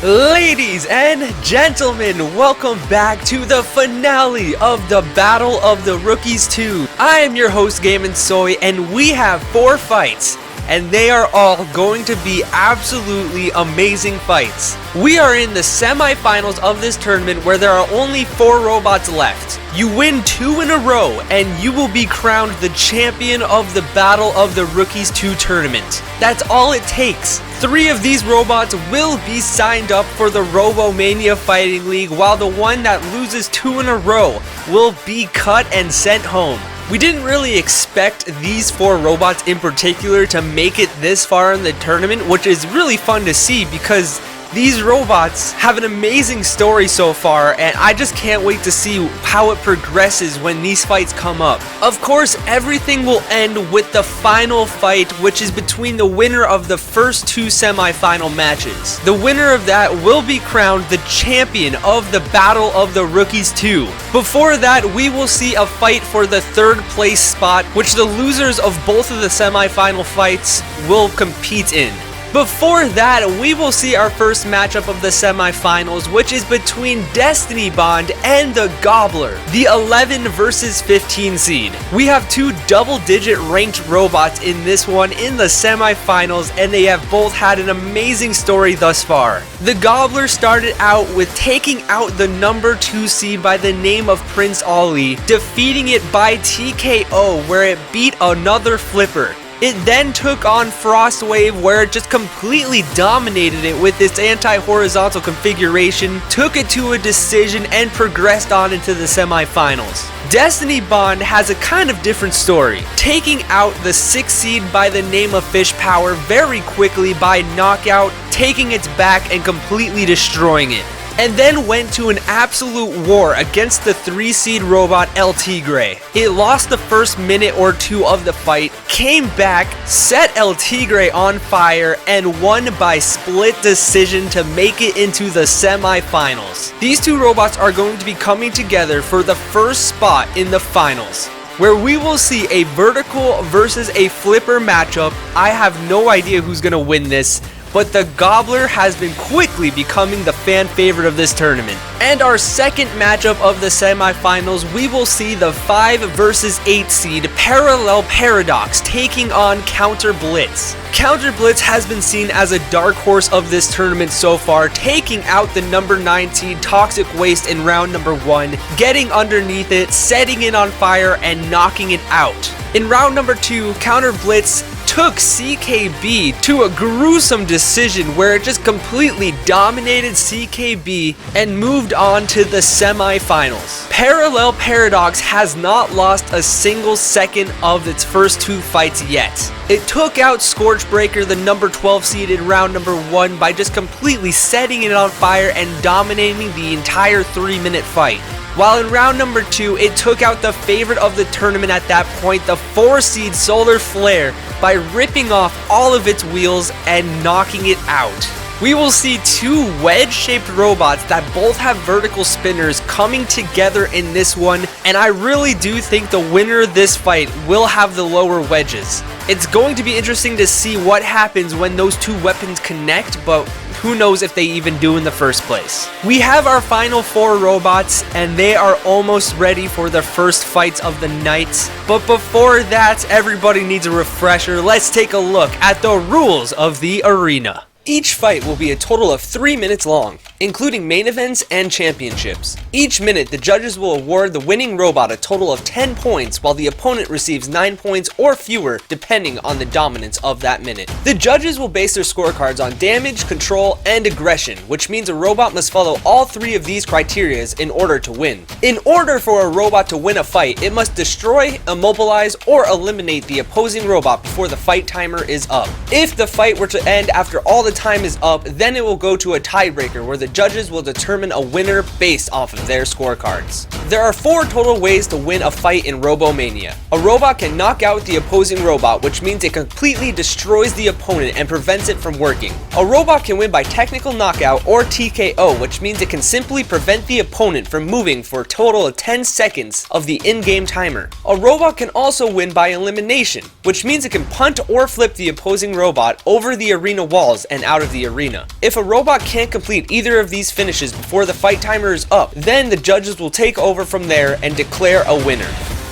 Ladies and gentlemen, welcome back to the finale of the Battle of the Rookies 2. I am your host, Game & Soy, and we have 4 fights, and they are all going to be absolutely amazing fights. We are in the semi-finals of this tournament where there are only 4 robots left. You win 2 in a row, and you will be crowned the champion of the Battle of the Rookies 2 tournament. That's all it takes. 3 of these robots will be signed up for the Robomania Fighting League, while the one that loses 2 in a row will be cut and sent home. We didn't really expect these 4 robots in particular to make it this far in the tournament, which is really fun to see because these robots have an amazing story so far, and I just can't wait to see how it progresses when these fights come up. Of course, everything will end with the final fight, which is between the winner of the first 2 semi-final matches. The winner of that will be crowned the champion of the Battle of the Rookies 2. Before that, we will see a fight for the 3rd place spot, which the losers of both of the semi-final fights will compete in. Before that, we will see our first matchup of the semi-finals, which is between Destiny Bond and the Gobbler, the 11 versus 15 seed. We have 2 double-digit ranked robots in this one in the semi-finals, and they have both had an amazing story thus far. The Gobbler started out with taking out the number 2 seed by the name of Prince Ali, defeating it by TKO, where it beat another flipper. It then took on Frostwave, where it just completely dominated it with its anti-horizontal configuration, took it to a decision, and progressed on into the semi-finals. Destiny Bond has a kind of different story, taking out the 6 seed by the name of Fish Power very quickly by knockout, taking its back and completely destroying it. And then went to an absolute war against the 3 seed robot El Tigre. It lost the first minute or 2 of the fight, came back, set El Tigre on fire, and won by split decision to make it into the semi-finals. These 2 robots are going to be coming together for the first spot in the finals, where we will see a vertical versus a flipper matchup. I have no idea who's going to win this, but the Gobbler has been quickly becoming the fan favorite of this tournament. And our second matchup of the semifinals, we will see the 5 versus 8 seed Parallel Paradox taking on Counter Blitz. Counter Blitz has been seen as a dark horse of this tournament so far, taking out the number 9 seed Toxic Waste in round number 1, getting underneath it, setting it on fire, and knocking it out. In round number 2, Counter Blitz took CKB to a gruesome decision where it just completely dominated CKB and moved on to the semi-finals. Parallel Paradox has not lost a single second of its first 2 fights yet. It took out Scorchbreaker, the number 12 seed in round number 1, by just completely setting it on fire and dominating the entire 3-minute fight. While in round number 2, it took out the favorite of the tournament at that point, the 4 seed Solar Flare, by ripping off all of its wheels and knocking it out. We will see 2 wedge-shaped robots that both have vertical spinners coming together in this one, and I really do think the winner of this fight will have the lower wedges. It's going to be interesting to see what happens when those 2 weapons connect, but who knows if they even do in the first place. We have our final 4 robots, and they are almost ready for the first fights of the night. But before that, everybody needs a refresher. Let's take a look at the rules of the arena. Each fight will be a total of 3 minutes long, including main events and championships. Each minute, the judges will award the winning robot a total of 10 points, while the opponent receives 9 points or fewer, depending on the dominance of that minute. The judges will base their scorecards on damage, control, and aggression, which means a robot must follow all 3 of these criteria in order to win. In order for a robot to win a fight, it must destroy, immobilize, or eliminate the opposing robot before the fight timer is up. If the fight were to end after all the time is up, then it will go to a tiebreaker where the the judges will determine a winner based off of their scorecards. There are 4 total ways to win a fight in Robomania. A robot can knock out the opposing robot, which means it completely destroys the opponent and prevents it from working. A robot can win by technical knockout or TKO, which means it can simply prevent the opponent from moving for a total of 10 seconds of the in-game timer. A robot can also win by elimination, which means it can punt or flip the opposing robot over the arena walls and out of the arena. If a robot can't complete either of these finishes before the fight timer is up, then the judges will take over from there and declare a winner.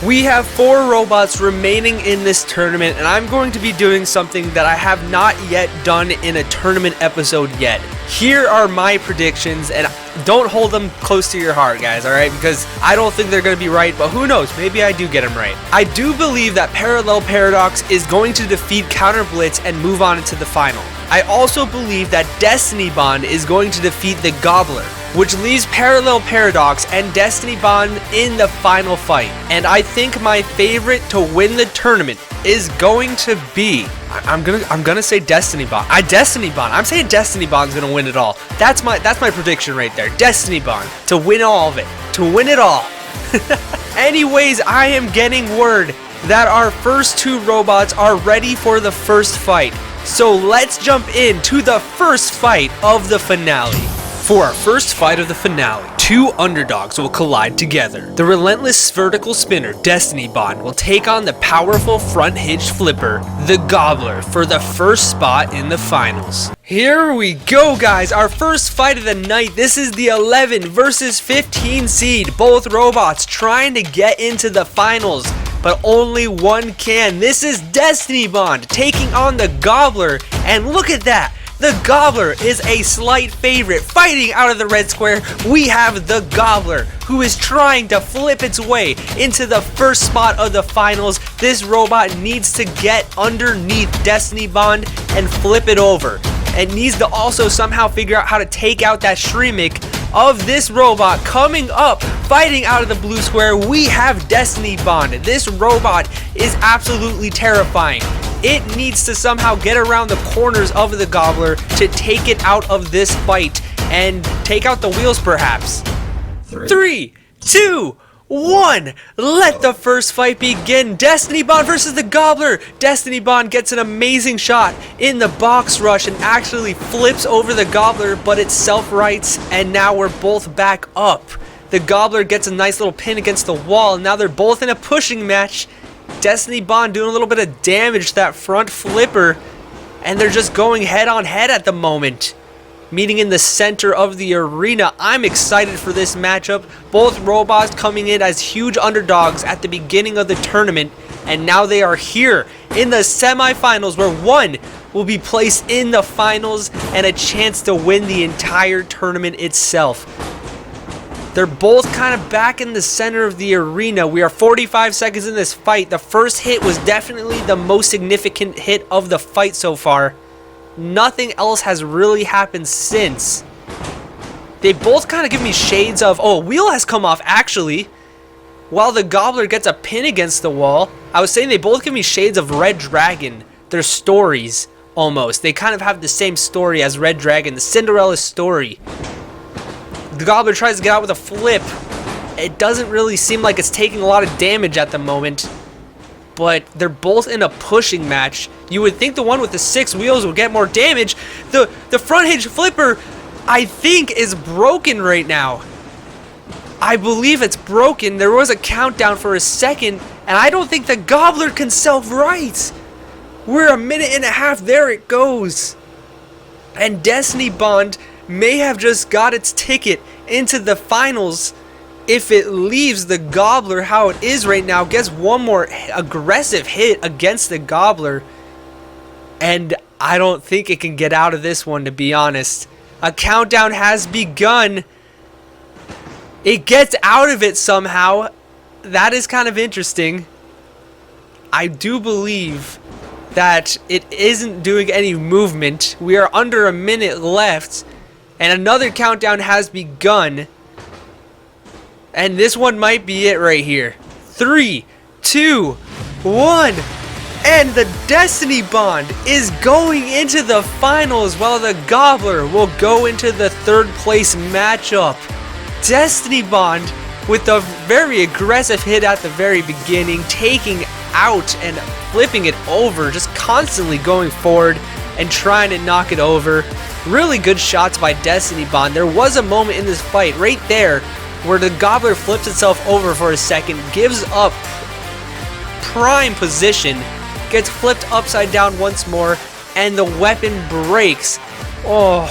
We have 4 robots remaining in this tournament, and I'm going to be doing something that I have not yet done in a tournament episode yet. Here are my predictions, and don't hold them close to your heart, guys, alright? Because I don't think they're going to be right, but who knows? Maybe I do get them right. I do believe that Parallel Paradox is going to defeat Counter Blitz and move on into the final. I also believe that Destiny Bond is going to defeat the Gobbler, which leaves Parallel Paradox and Destiny Bond in the final fight. And I think my favorite to win the tournament is going to be, I'm gonna say Destiny Bond. Destiny Bond. I'm saying Destiny Bond's gonna win it all. That's my prediction right there. Destiny Bond to win all of it. To win it all. Anyways, I am getting word that our first 2 robots are ready for the first fight. So let's jump into the first fight of the finale. For our first fight of the finale, 2 underdogs will collide together. The relentless vertical spinner Destiny Bond will take on the powerful front hinge flipper, the Gobbler, for the first spot in the finals. Here we go, guys. Our first fight of the night. This is the 11 versus 15 seed. Both robots trying to get into the finals, but only one can. This is Destiny Bond taking on the Gobbler, and look at that. The Gobbler is a slight favorite. Fighting out of the red square, we have the Gobbler, who is trying to flip its way into the first spot of the finals. This robot needs to get underneath Destiny Bond and flip it over. It needs to also somehow figure out how to take out that Shremik of this robot. Coming up, fighting out of the blue square, we have Destiny Bond. This robot is absolutely terrifying. It needs to somehow get around the corners of the Gobbler to take it out of this fight and take out the wheels, perhaps. 3, 2, 1. Let the first fight begin. Destiny Bond versus the Gobbler. Destiny Bond gets an amazing shot in the box rush and actually flips over the Gobbler, but it self-rights, and now we're both back up. The Gobbler gets a nice little pin against the wall, and now they're both in a pushing match. Destiny Bond doing a little bit of damage to that front flipper, and they're just going head on head at the moment, meeting in the center of the arena. I'm excited for this matchup. Both robots coming in as huge underdogs at the beginning of the tournament, and now they are here in the semifinals, where one will be placed in the finals and a chance to win the entire tournament itself. They're both kind of back in the center of the arena. We are 45 seconds in this fight. The first hit was definitely the most significant hit of the fight so far. Nothing else has really happened since. They both kind of give me shades of, oh, a wheel has come off actually, while the Gobbler gets a pin against the wall. I was saying they both give me shades of Red Dragon. Their stories, almost. They kind of have the same story as Red Dragon, the Cinderella story. The Gobbler tries to get out with a flip. It doesn't really seem like it's taking a lot of damage at the moment, but they're both in a pushing match. You would think the one with the 6 wheels would get more damage. The front hinge flipper, I think, is broken right now. I believe it's broken. There was a countdown for a second, and I don't think the Gobbler can self-right. We're a minute and a half. There it goes. And Destiny Bond may have just got its ticket into the finals if it leaves the Gobbler how it is right now, gets one more aggressive hit against the Gobbler, and I don't think it can get out of this one, to be honest. A countdown has begun. It gets out of it somehow. That is kind of interesting. I do believe that it isn't doing any movement. We are under a minute left, and another countdown has begun. And this one might be it right here. 3, 2, 1. And the Destiny Bond is going into the finals while the Gobbler will go into the third place matchup. Destiny Bond with a very aggressive hit at the very beginning, taking out and flipping it over, just constantly going forward and trying to knock it over. Really good shots by Destiny Bond. There was a moment in this fight right there where the Gobbler flips itself over for a second, gives up prime position, gets flipped upside down once more, and the weapon breaks. Oh,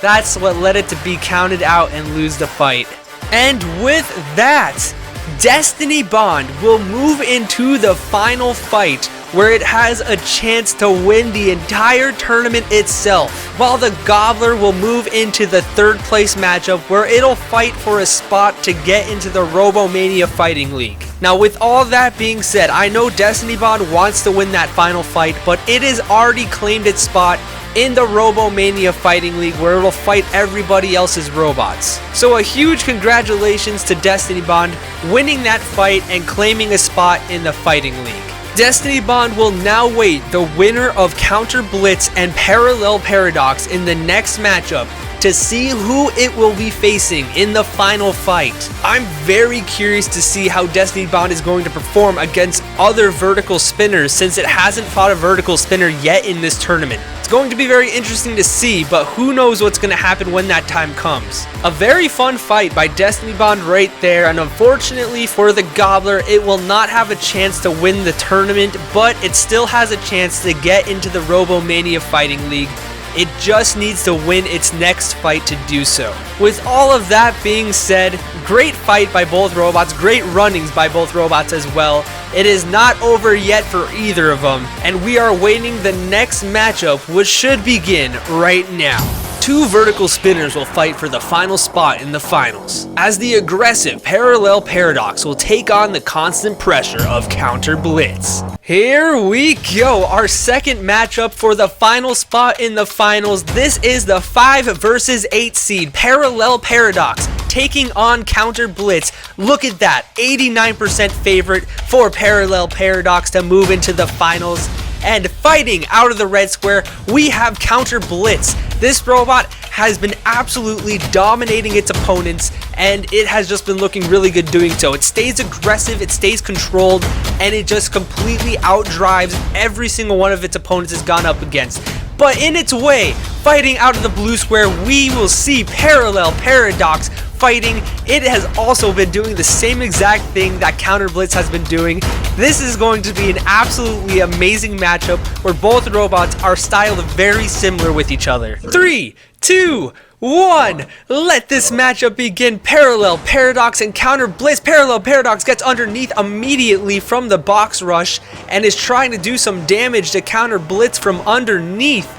that's what led it to be counted out and lose the fight. And with that, Destiny Bond will move into the final fight where it has a chance to win the entire tournament itself, while the Gobbler will move into the third place matchup where it'll fight for a spot to get into the Robomania Fighting League. Now with all that being said, I know Destiny Bond wants to win that final fight, but it has already claimed its spot in the Robomania Fighting League where it'll fight everybody else's robots. So a huge congratulations to Destiny Bond winning that fight and claiming a spot in the Fighting League. Destiny Bond will now wait the winner of Counter Blitz and Parallel Paradox in the next matchup to see who it will be facing in the final fight. I'm very curious to see how Destiny Bond is going to perform against other vertical spinners since it hasn't fought a vertical spinner yet in this tournament. It's going to be very interesting to see, but who knows what's going to happen when that time comes. A very fun fight by Destiny Bond right there, and unfortunately for the Gobbler, it will not have a chance to win the tournament, but it still has a chance to get into the Robomania Fighting League. It just needs to win its next fight to do so. With all of that being said, great fight by both robots, great runnings by both robots as well. It is not over yet for either of them, and we are waiting the next matchup, which should begin right now. Two vertical spinners will fight for the final spot in the finals, as the aggressive Parallel Paradox will take on the constant pressure of Counter Blitz. Here we go, our second matchup for the final spot in the finals. This is the 5 versus 8 seed Parallel Paradox taking on Counter Blitz. Look at that, 89% favorite for Parallel Paradox to move into the finals. And fighting out of the red square, we have Counter Blitz. This robot has been absolutely dominating its opponents, and it has just been looking really good doing so. It stays aggressive, it stays controlled, and it just completely outdrives every single one of its opponents it's gone up against. But in its way, fighting out of the blue square, we will see Parallel Paradox fighting. It has also been doing the same exact thing that Counter Blitz has been doing. This is going to be an absolutely amazing matchup where both robots are styled very similar with each other. 3, 2, 1, let this matchup begin. Parallel Paradox and Counter Blitz. Parallel Paradox gets underneath immediately from the box rush and is trying to do some damage to Counter Blitz from underneath.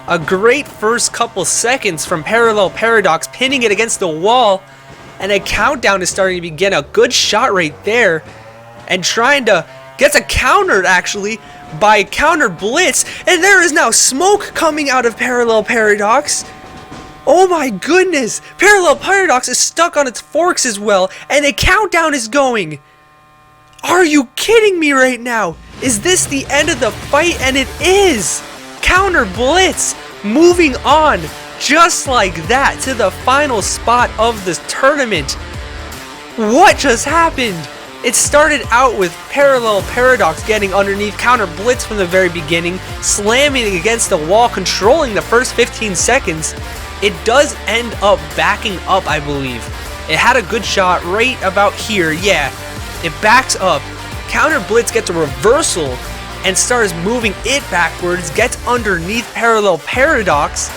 A great first couple seconds from Parallel Paradox, pinning it against the wall, and a countdown is starting to begin. A good shot right there, and trying to gets a countered actually by Counter Blitz, and there is now smoke coming out of Parallel Paradox. Oh my goodness, Parallel Paradox is stuck on its forks as well, and a countdown is going. Are you kidding me right now? Is this the end of the fight? And it is. Counter Blitz moving on just like that to the final spot of this tournament. What just happened? It started out with Parallel Paradox getting underneath Counter Blitz from the very beginning, slamming against the wall, controlling the first 15 seconds. It does end up backing up, I believe. It had a good shot right about here, yeah. It backs up. Counter Blitz gets a reversal and starts moving it backwards, gets underneath Parallel Paradox,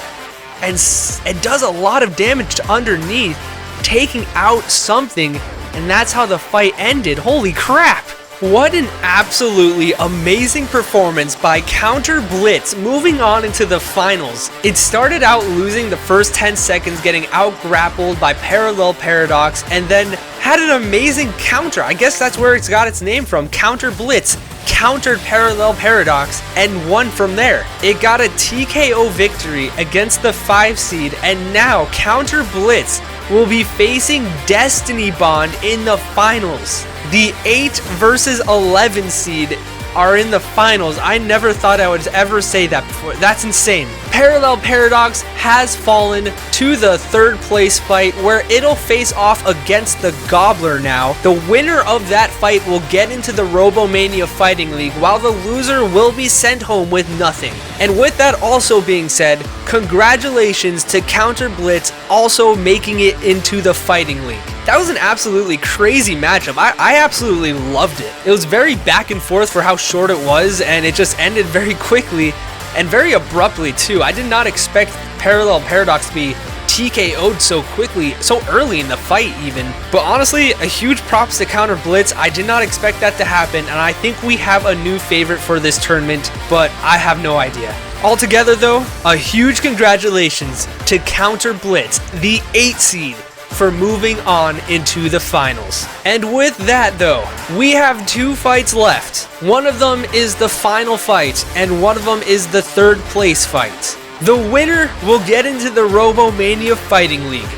and does a lot of damage to underneath, taking out something, and that's how the fight ended. Holy crap! What an absolutely amazing performance by Counter Blitz, moving on into the finals. It started out losing the first 10 seconds, getting out-grappled by Parallel Paradox, and then had an amazing counter. I guess that's where it's got its name from. Counter Blitz countered Parallel Paradox and won from there. It got a TKO victory against the 5 seed, and now Counter Blitz will be facing Destiny Bond in the finals. The 8 versus 11 seed are in the finals. I never thought I would ever say that before. That's insane. Parallel Paradox has fallen to the third place fight where it'll face off against the Gobbler now. The winner of that fight will get into the Robomania Fighting League while the loser will be sent home with nothing. And with that also being said, congratulations to Counter Blitz also making it into the Fighting League. That was an absolutely crazy matchup. I absolutely loved it. It was very back and forth for how short it was, and it just ended very quickly and very abruptly too. I did not expect Parallel Paradox to be TKO'd so quickly, so early in the fight even. But honestly, a huge props to Counter Blitz. I did not expect that to happen, and I think we have a new favorite for this tournament, but I have no idea. Altogether though, a huge congratulations to Counter Blitz, the 8 seed, for moving on into the finals. And with that though, we have 2 fights left. One of them is the final fight, and one of them is the third place fight. The winner will get into the Robomania Fighting League.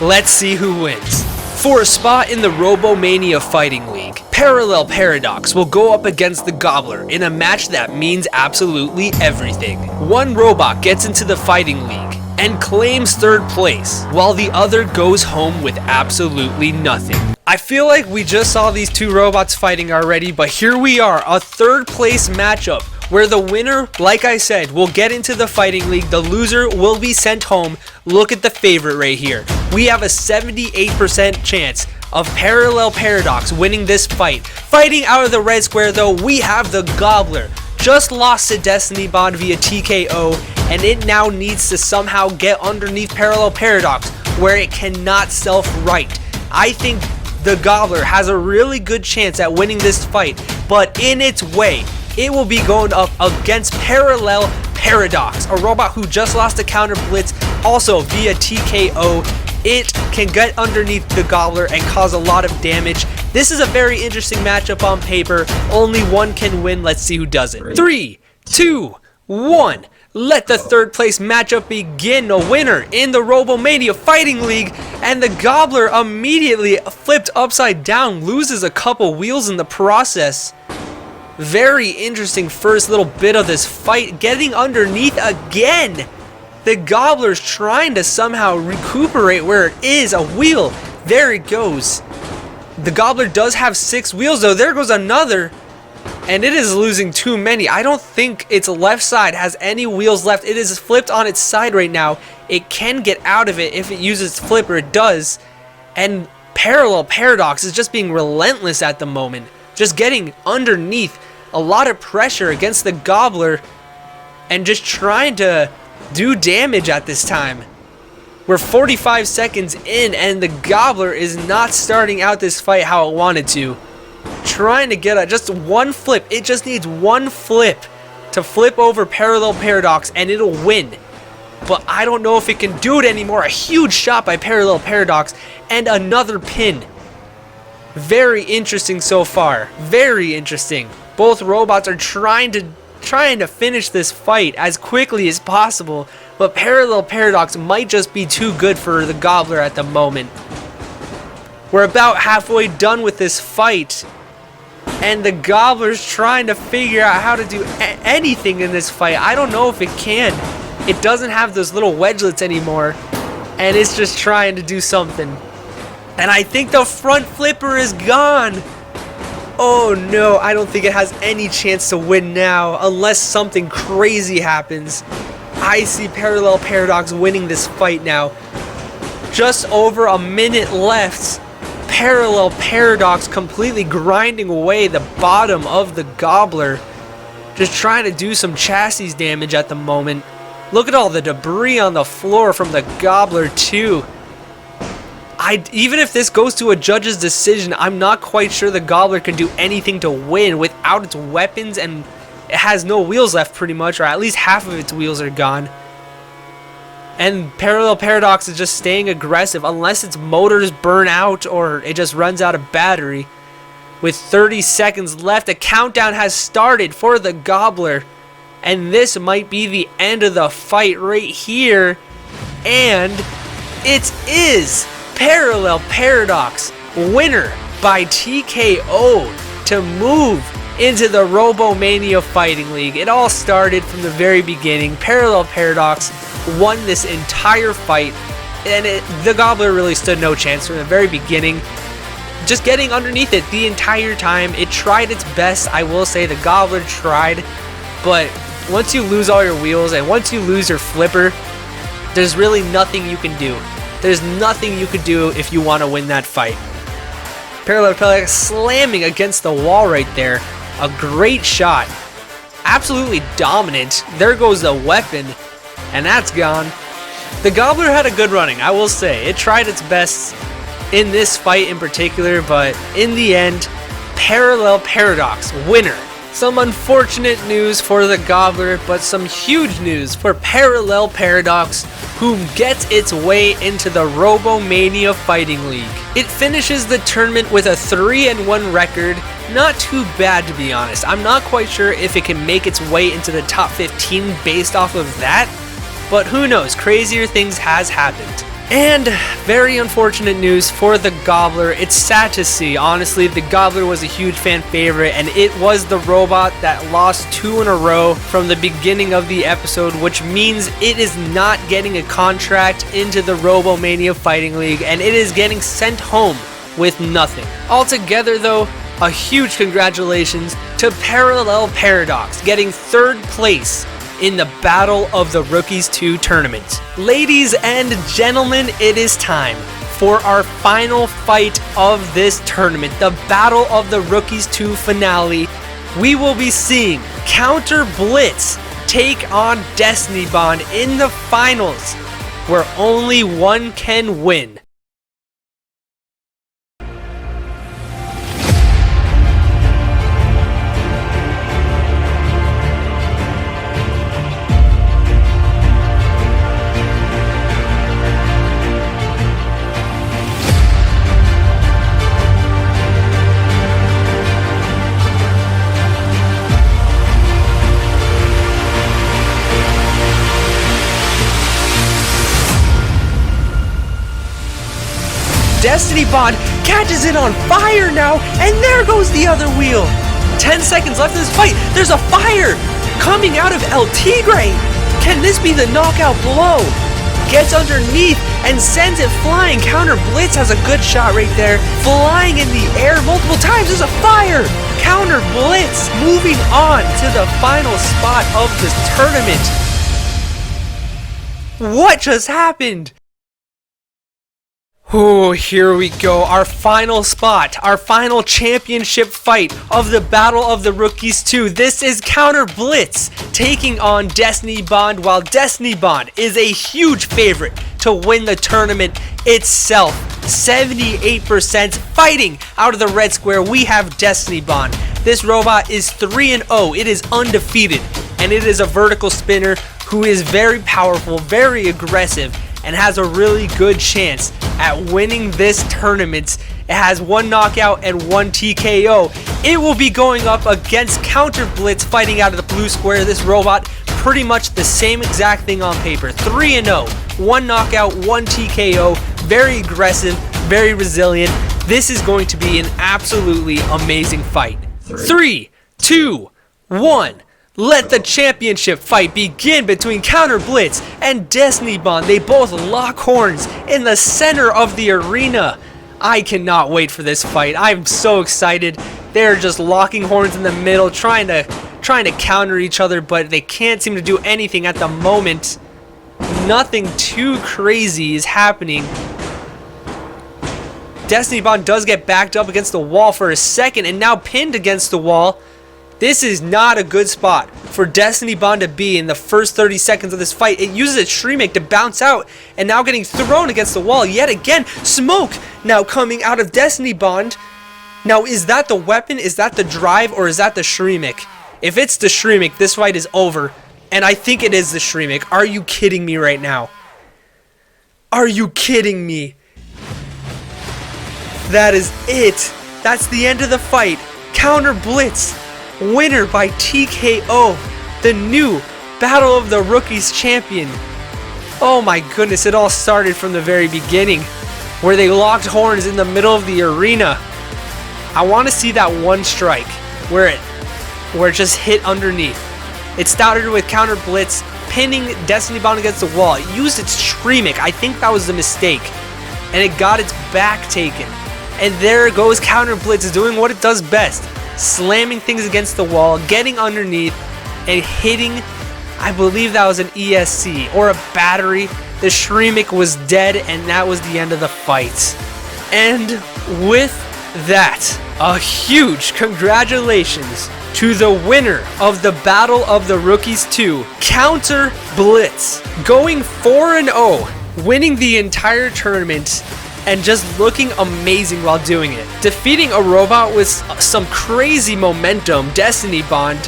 Let's see who wins. For a spot in the Robomania Fighting League, Parallel Paradox will go up against the Gobbler in a match that means absolutely everything. One robot gets into the Fighting League and claims third place, while the other goes home with absolutely nothing. I feel like we just saw these 2 robots fighting already, but here we are, a third place matchup where the winner, like I said, will get into the Fighting League, the loser will be sent home. Look at the favorite right here. We have a 78% chance of Parallel Paradox winning this fight. Fighting out of the red square though, we have the Gobbler. Just lost to Destiny Bond via TKO, and it now needs to somehow get underneath Parallel Paradox where it cannot self-right. I think the Gobbler has a really good chance at winning this fight, but in its way, it will be going up against Parallel Paradox, a robot who just lost to Counter Blitz, also via TKO. It can get underneath the Gobbler and cause a lot of damage. This is a very interesting matchup on paper. Only one can win. Let's see who does it. 3, 2, 1. Let the third place matchup begin. A winner in the Robomania Fighting League, and the Gobbler immediately flipped upside down, loses a couple wheels in the process. Very interesting first little bit of this fight, getting underneath again. The Gobbler's trying to somehow recuperate where it is, a wheel. There it goes. The Gobbler does have 6 wheels though. There goes another. And it is losing too many. I don't think its left side has any wheels left. It is flipped on its side right now. It can get out of it if it uses flipper. It does. And Parallel Paradox is just being relentless at the moment. Just getting underneath. A lot of pressure against the Gobbler. And just trying to do damage at this time. We're 45 seconds in and the Gobbler is not starting out this fight how it wanted to. Trying to get just one flip. It just needs one flip to flip over Parallel Paradox and it'll win. But I don't know if it can do it anymore. A huge shot by Parallel Paradox and another pin. Very interesting so far. Very interesting. Both robots are trying to finish this fight as quickly as possible, but Parallel Paradox might just be too good for the Gobbler at the moment. We're about halfway done with this fight, and the Gobbler's trying to figure out how to do anything in this fight. I don't know if it can. It doesn't have those little wedgelets anymore, and it's just trying to do something. And I think the front flipper is gone. Oh no, I don't think it has any chance to win now unless something crazy happens. I see Parallel Paradox winning this fight now. Just over a minute left. Parallel Paradox completely grinding away the bottom of the Gobbler. Just trying to do some chassis damage at the moment. Look at all the debris on the floor from the Gobbler too. Even if this goes to a judge's decision, I'm not quite sure the Gobbler can do anything to win without its weapons, and it has no wheels left pretty much, or at least half of its wheels are gone. And Parallel Paradox is just staying aggressive unless its motors burn out or it just runs out of battery. With 30 seconds left, a countdown has started for the Gobbler. And this might be the end of the fight right here. And it is Parallel Paradox, winner by TKO, to move into the Robomania Fighting League. It all started from the very beginning. Parallel Paradox won this entire fight, and the Gobbler really stood no chance from the very beginning. Just getting underneath it the entire time. It tried its best. I will say the Gobbler tried, but once you lose all your wheels and once you lose your flipper, there's really nothing you can do. There's nothing you could do if you want to win that fight. Parallel Paradox slamming against the wall right there. A great shot. Absolutely dominant. There goes the weapon, and that's gone. The Gobbler had a good running, I will say. It tried its best in this fight in particular, but in the end, Parallel Paradox, winner. Some unfortunate news for the Gobbler, but some huge news for Parallel Paradox, who gets its way into the Robomania Fighting League. It finishes the tournament with a 3-1 record. Not too bad, to be honest. I'm not quite sure if it can make its way into the top 15 based off of that, but who knows, crazier things has happened. And very unfortunate news for the Gobbler. It's sad to see. Honestly, the Gobbler was a huge fan favorite, and it was the robot that lost 2 in a row from the beginning of the episode, which means it is not getting a contract into the Robomania Fighting League, and it is getting sent home with nothing. Altogether though, a huge congratulations to Parallel Paradox, getting 3rd place in the Battle of the Rookies 2 tournament. Ladies and gentlemen, it is time for our final fight of this tournament, the Battle of the Rookies 2 finale. We will be seeing Counter Blitz take on Destiny Bond in the finals, where only one can win. Destiny Bond catches it on fire now, and there goes the other wheel. 10 seconds left in this fight. There's a fire coming out of El Tigre. Can this be the knockout blow? Gets underneath and sends it flying. Counter Blitz has a good shot right there. Flying in the air multiple times. There's a fire. Counter Blitz moving on to the final spot of this tournament. What just happened? Oh, here we go. Our final spot, our final championship fight of the Battle of the Rookies 2. This is Counter Blitz taking on Destiny Bond, while Destiny Bond is a huge favorite to win the tournament itself. 78% fighting out of the red square. We have Destiny Bond. This robot is 3-0. It is undefeated, and it is a vertical spinner who is very powerful, very aggressive, and has a really good chance at winning this tournament. It has 1 knockout and 1 TKO. It will be going up against Counter Blitz, fighting out of the blue square. This robot, pretty much the same exact thing on paper. 3-0, 1 knockout, 1 TKO. Very aggressive, very resilient. This is going to be an absolutely amazing fight. 3, 2, 1. Let the championship fight begin between Counter Blitz and Destiny Bond. They both lock horns in the center of the arena. I cannot wait for this fight. I'm so excited. They're just locking horns in the middle, trying to counter each other, but they can't seem to do anything at the moment. Nothing too crazy is happening. Destiny Bond does get backed up against the wall for a second and now pinned against the wall. This is not a good spot for Destiny Bond to be in the first 30 seconds of this fight. It uses its Shriek to bounce out and now getting thrown against the wall yet again. Smoke now coming out of Destiny Bond. Now, is that the weapon? Is that the drive? Or is that the Shriek? If it's the Shriek, this fight is over. And I think it is the Shriek. Are you kidding me right now? Are you kidding me? That is it. That's the end of the fight. Counter Blitz, winner by TKO, the new Battle of the Rookies champion. Oh my goodness, it all started from the very beginning, where they locked horns in the middle of the arena. I want to see that one strike where it where it just hit underneath. It started with counter Blitz, pinning Destiny Bond against the wall. It used its Shreemic. I think that was the mistake. And it got its back taken. And there goes counter Blitz doing what it does best. Slamming things against the wall, getting underneath, and hitting, I believe that was an ESC or a battery. The Shreemic was dead, and that was the end of the fight. And with that, a huge congratulations to the winner of the Battle of the Rookies 2, Counter Blitz, going 4-0, winning the entire tournament and just looking amazing while doing it. Defeating a robot with some crazy momentum, Destiny Bond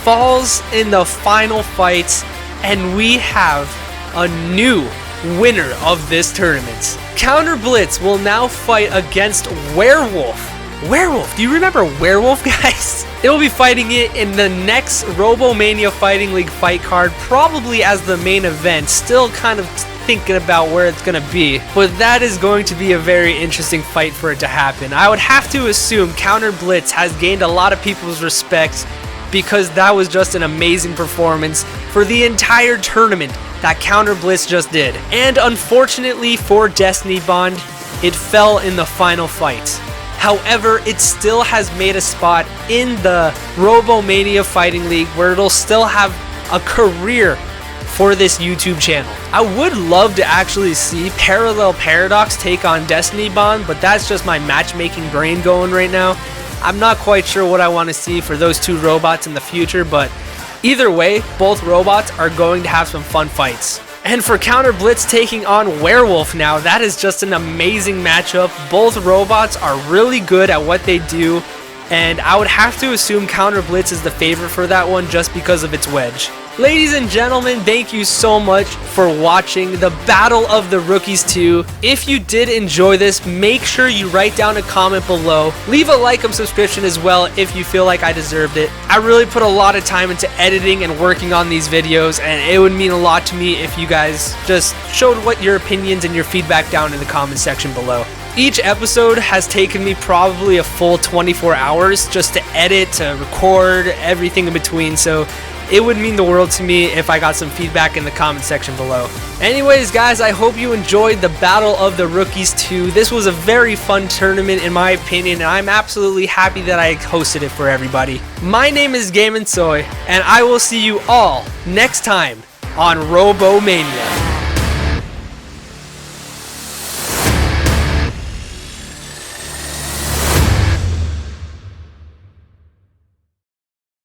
falls in the final fights, and we have a new winner of this tournament. Counter Blitz will now fight against Werewolf. Werewolf, do you remember Werewolf, guys? It will be fighting it in the next Robomania Fighting League fight card, probably as the main event. Still kind of thinking about where it's gonna be, but that is going to be a very interesting fight for it to happen. I would have to assume Counter Blitz has gained a lot of people's respect because that was just an amazing performance for the entire tournament that Counter Blitz just did. And unfortunately for Destiny Bond, it fell in the final fight. However, it still has made a spot in the Robomania Fighting League where it'll still have a career for this YouTube channel. I would love to actually see Parallel Paradox take on Destiny Bond, but that's just my matchmaking brain going right now. I'm not quite sure what I want to see for those two robots in the future, but either way, both robots are going to have some fun fights. And for Counter Blitz taking on Werewolf now, that is just an amazing matchup. Both robots are really good at what they do, and I would have to assume Counter Blitz is the favorite for that one just because of its wedge. Ladies and gentlemen, thank you so much for watching the Battle of the Rookies 2. If you did enjoy this, make sure you write down a comment below. Leave a like and subscription as well if you feel like I deserved it. I really put a lot of time into editing and working on these videos, and it would mean a lot to me if you guys just showed what your opinions and your feedback down in the comment section below. Each episode has taken me probably a full 24 hours just to edit, to record, everything in between, so it would mean the world to me if I got some feedback in the comment section below. Anyways, guys, I hope you enjoyed the Battle of the Rookies 2. This was a very fun tournament in my opinion, and I'm absolutely happy that I hosted it for everybody. My name is Game and Soy, and I will see you all next time on Robomania.